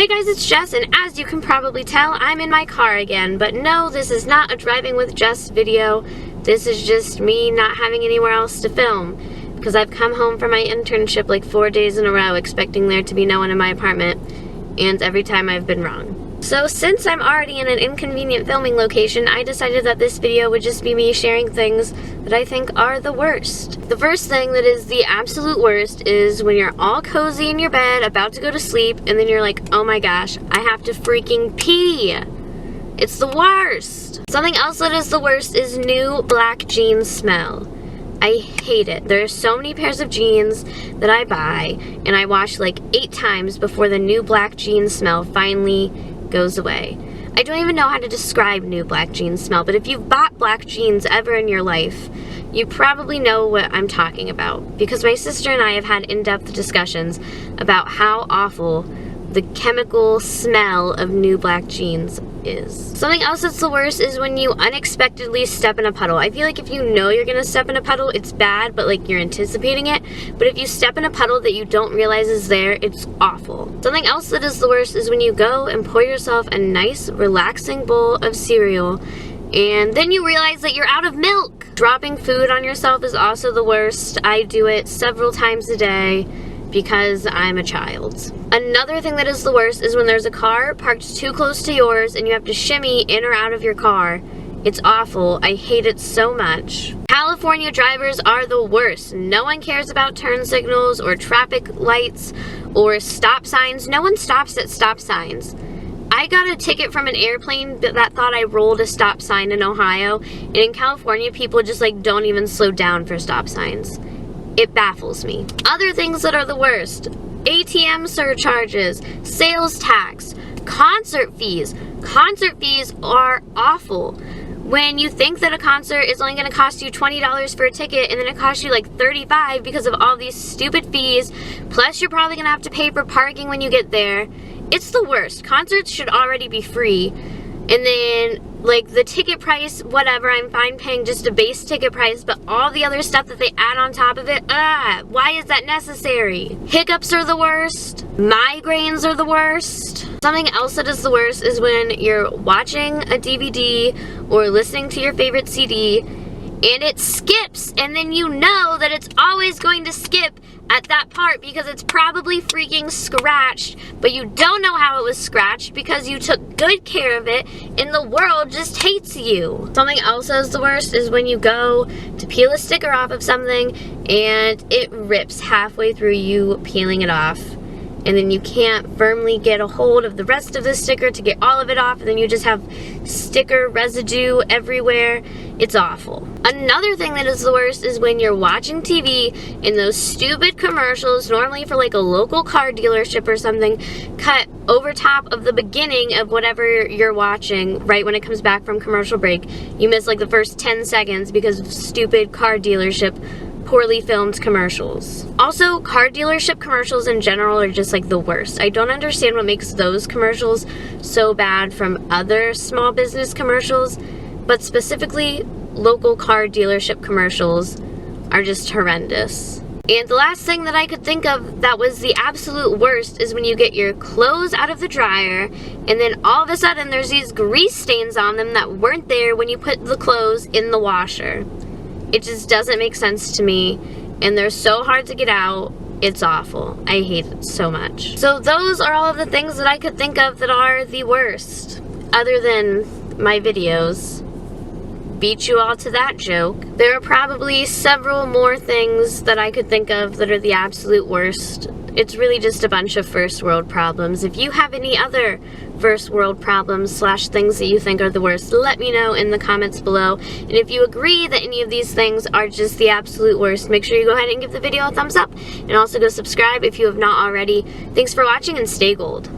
Hey guys, it's Jess, and as you can probably tell, I'm in my car again. But no, this is not a driving with Jess video. This is just me not having anywhere else to film. Because I've come home from my internship like 4 days in a row expecting there to be no one in my apartment. And every time I've been wrong. So since I'm already in an inconvenient filming location, I decided that this video would just be me sharing things that I think are the worst. The first thing that is the absolute worst is when you're all cozy in your bed, about to go to sleep, and then you're like, oh my gosh, I have to freaking pee. It's the worst. Something else that is the worst is new black jeans smell. I hate it. There are so many pairs of jeans that I buy, and I wash like 8 times before the new black jeans smell finally goes away. I don't even know how to describe new black jeans smell, but if you've bought black jeans ever in your life, you probably know what I'm talking about, because my sister and I have had in-depth discussions about how awful the chemical smell of new black jeans is. Something else that's the worst is when you unexpectedly step in a puddle. I feel like if you know you're gonna step in a puddle, it's bad, but like you're anticipating it. But if you step in a puddle that you don't realize is there, it's awful. Something else that is the worst is when you go and pour yourself a nice, relaxing bowl of cereal, and then you realize that you're out of milk. Dropping food on yourself is also the worst. I do it several times a day because I'm a child. Another thing that is the worst is when there's a car parked too close to yours and you have to shimmy in or out of your car. It's awful. I hate it so much. California drivers are the worst. No one cares about turn signals or traffic lights or stop signs. No one stops at stop signs. I got a ticket from an airplane that thought I rolled a stop sign in Ohio, and in California people just like don't even slow down for stop signs. It baffles me. Other things that are the worst: ATM surcharges, sales tax, concert fees. Concert fees are awful. When you think that a concert is only going to cost you $20 for a ticket, and then it costs you like $35 because of all these stupid fees, plus you're probably going to have to pay for parking when you get there. It's the worst. Concerts should already be free. And then, like, the ticket price, whatever, I'm fine paying just a base ticket price, but all the other stuff that they add on top of it, why is that necessary? Hiccups are the worst. Migraines are the worst. Something else that is the worst is when you're watching a DVD or listening to your favorite CD, and it skips, and then you know that it's always going to skip at that part because it's probably freaking scratched, but you don't know how it was scratched because you took good care of it and the world just hates you. Something else that's the worst is when you go to peel a sticker off of something and it rips halfway through you peeling it off, and then you can't firmly get a hold of the rest of the sticker to get all of it off, and then you just have sticker residue everywhere. It's awful. Another thing that is the worst is when you're watching TV and those stupid commercials, normally for like a local car dealership or something, cut over top of the beginning of whatever you're watching right when it comes back from commercial break. You miss like the first 10 seconds because of stupid car dealership poorly filmed commercials. Also, car dealership commercials in general are just like the worst. I don't understand what makes those commercials so bad from other small business commercials, but specifically local car dealership commercials are just horrendous. And the last thing that I could think of that was the absolute worst is when you get your clothes out of the dryer and then all of a sudden there's these grease stains on them that weren't there when you put the clothes in the washer. It just doesn't make sense to me, and they're so hard to get out. It's awful. I hate it so much. So those are all of the things that I could think of that are the worst, other than my videos. Beat you all to that joke. There are probably several more things that I could think of that are the absolute worst. It's really just a bunch of first world problems. If you have any other first world problems / things that you think are the worst, let me know in the comments below. And if you agree that any of these things are just the absolute worst, make sure you go ahead and give the video a thumbs up, and also go subscribe if you have not already. Thanks for watching, and stay gold.